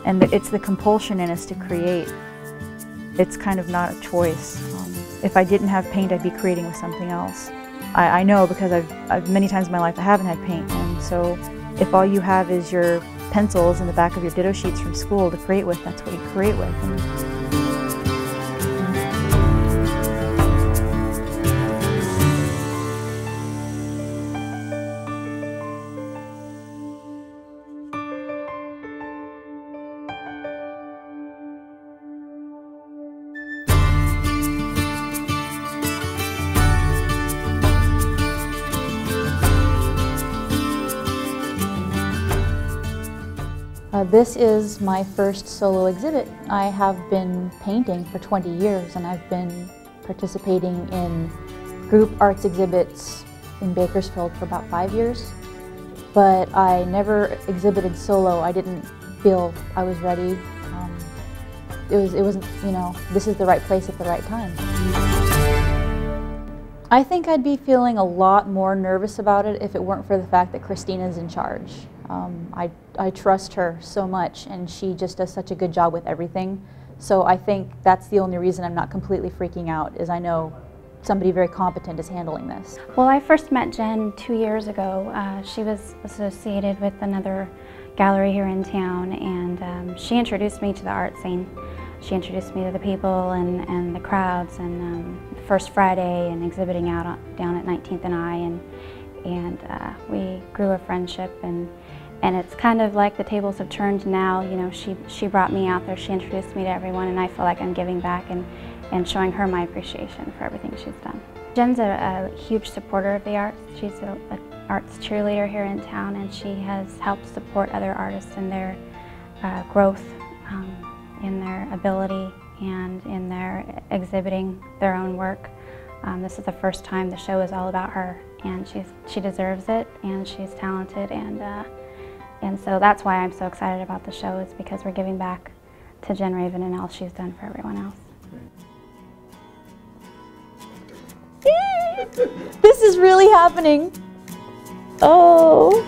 And it's the compulsion in us to create. It's kind of not a choice. If I didn't have paint, I'd be creating with something else. I know because I've many times in my life I haven't had paint, and so if all you have is your pencils in the back of your ditto sheets from school to create with, that's what you create with. This is my first solo exhibit. I have been painting for 20 years and I've been participating in group arts exhibits in Bakersfield for about 5 years. But I never exhibited solo. I didn't feel I was ready. It wasn't, you know, this is the right place at the right time. I think I'd be feeling a lot more nervous about it if it weren't for the fact that Christina's in charge. I trust her so much, and she just does such a good job with everything. So I think that's the only reason I'm not completely freaking out, is I know somebody very competent is handling this. Well, I first met Jen 2 years ago. She was associated with another gallery here in town, and she introduced me to the art scene. She introduced me to the people and the crowds, and the first Friday and exhibiting out down at 19th and I, and we grew a friendship, and it's kind of like the tables have turned now. You know, she brought me out there, she introduced me to everyone, and I feel like I'm giving back and showing her my appreciation for everything she's done. Jen's a huge supporter of the arts. She's an arts cheerleader here in town, and she has helped support other artists in their growth, in their ability, and in their exhibiting their own work. This is the first time the show is all about her, and she deserves it, and she's talented, and so that's why I'm so excited about the show, is because we're giving back to Jen Raven and all she's done for everyone else. This is really happening. Oh.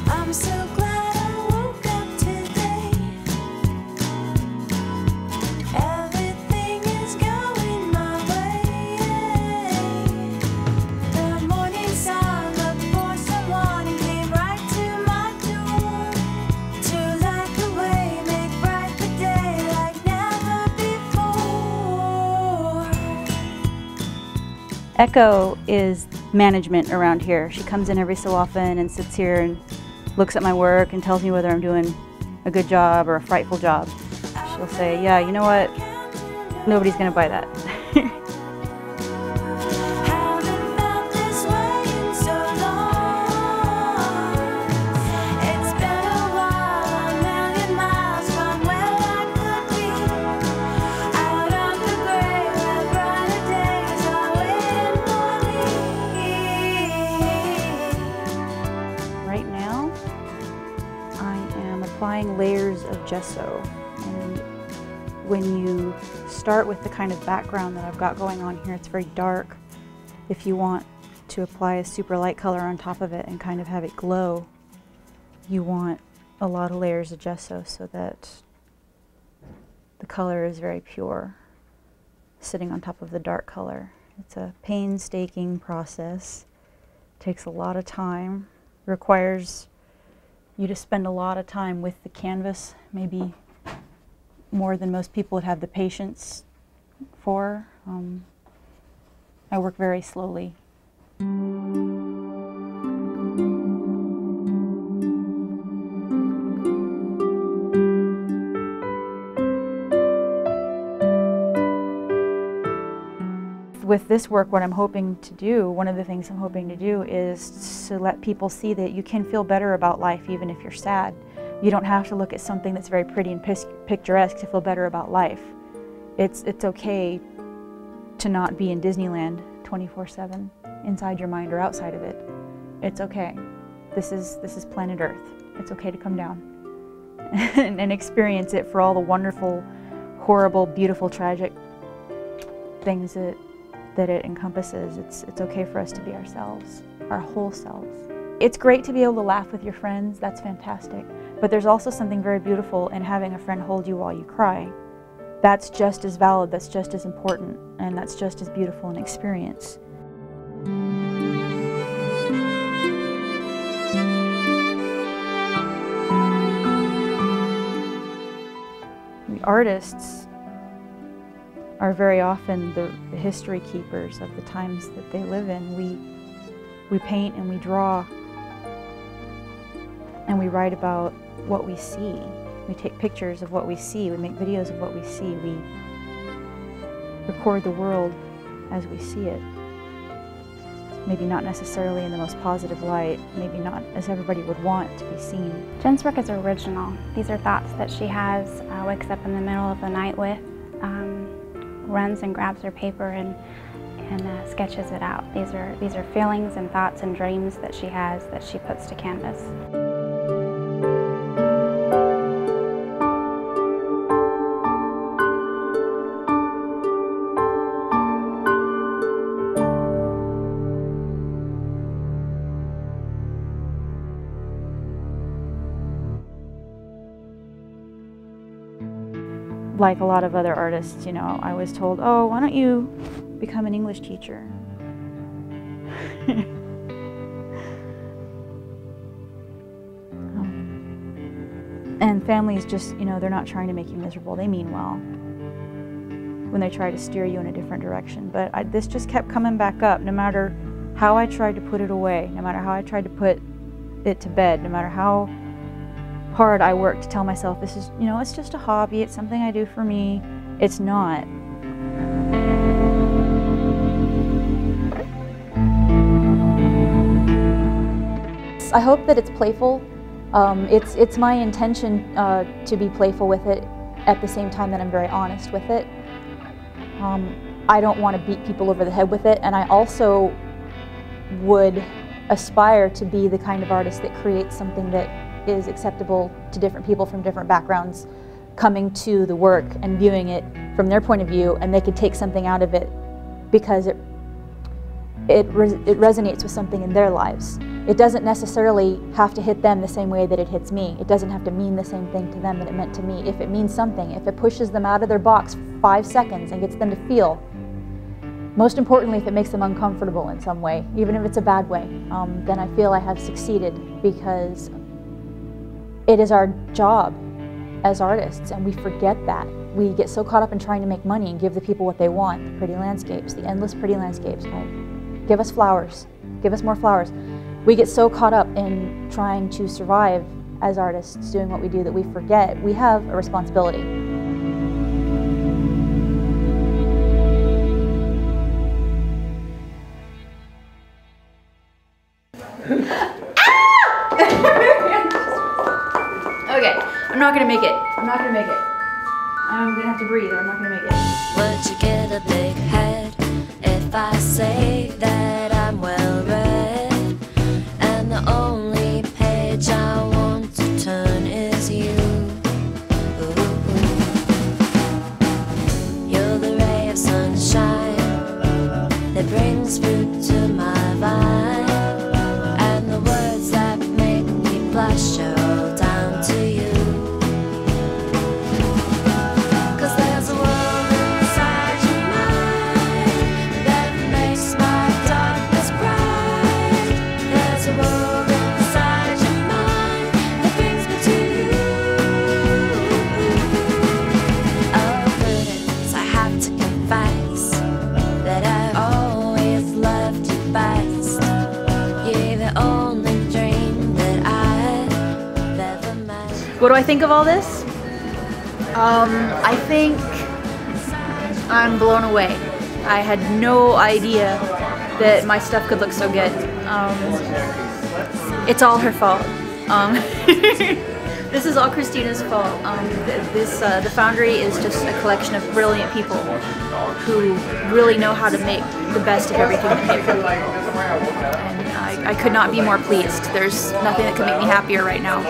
I'm so glad I woke up today. Everything is going my way. The morning sun looked for someone and came right to my door to light the way, make bright the day like never before. Echo is management around here. She comes in every so often and sits here and looks at my work and tells me whether I'm doing a good job or a frightful job. She'll say, yeah, you know what? Nobody's gonna buy that. Haven't felt this way in so long. It's been a while, a million miles from where I could be. Out of the grave where brighter days are waiting for me. Right now, I am applying layers of gesso. And when you start with the kind of background that I've got going on here, it's very dark. If you want to apply a super light color on top of it and kind of have it glow, you want a lot of layers of gesso so that the color is very pure, sitting on top of the dark color. It's a painstaking process. It takes a lot of time, requires you to spend a lot of time with the canvas, maybe more than most people would have the patience for. I work very slowly. With this work, what I'm hoping to do, one of the things I'm hoping to do is to let people see that you can feel better about life even if you're sad. You don't have to look at something that's very pretty and picturesque to feel better about life. It's okay to not be in Disneyland 24/7, inside your mind or outside of it. It's okay. This is planet Earth. It's okay to come down and experience it for all the wonderful, horrible, beautiful, tragic things that it encompasses. It's okay for us to be ourselves, our whole selves. It's great to be able to laugh with your friends. That's fantastic. But there's also something very beautiful in having a friend hold you while you cry. That's just as valid, that's just as important, and that's just as beautiful an experience. The artists are very often the history keepers of the times that they live in. We paint and we draw, and we write about what we see. We take pictures of what we see, we make videos of what we see, we record the world as we see it. Maybe not necessarily in the most positive light, maybe not as everybody would want to be seen. Jen's work is original. These are thoughts that she has, wakes up in the middle of the night with, runs and grabs her paper and sketches it out. These are feelings and thoughts and dreams that she has that she puts to canvas. Like a lot of other artists, you know, I was told, oh, why don't you become an English teacher? And families just, you know, they're not trying to make you miserable. They mean well when they try to steer you in a different direction. But this just kept coming back up, no matter how I tried to put it away, no matter how I tried to put it to bed, no matter how hard I worked to tell myself this is, you know, it's just a hobby, it's something I do for me. It's not. I hope that it's playful. It's my intention to be playful with it at the same time that I'm very honest with it. I don't want to beat people over the head with it, and I also would aspire to be the kind of artist that creates something that is acceptable to different people from different backgrounds coming to the work and viewing it from their point of view, and they could take something out of it because it resonates with something in their lives. It doesn't necessarily have to hit them the same way that it hits me. It doesn't have to mean the same thing to them that it meant to me. If it means something, if it pushes them out of their box for 5 seconds and gets them to feel, most importantly, if it makes them uncomfortable in some way, even if it's a bad way, then I feel I have succeeded, because it is our job as artists, and we forget that. We get so caught up in trying to make money and give the people what they want, the pretty landscapes, the endless pretty landscapes. Give us flowers, give us more flowers. We get so caught up in trying to survive as artists doing what we do that we forget we have a responsibility. Okay, I'm not gonna make it. I'm not gonna make it. I'm gonna have to breathe, or I'm not gonna make it. Would you get a big head if I say that I'm well read, and the only page I want to turn is you? Ooh. You're the ray of sunshine that brings fruit to my vine, and the words that make me blush are all down to you. What do I think of all this? I think I'm blown away. I had no idea that my stuff could look so good. It's all her fault. This is all Christina's fault. The Foundry is just a collection of brilliant people who really know how to make the best of everything that they do. And I could not be more pleased. There's nothing that could make me happier right now.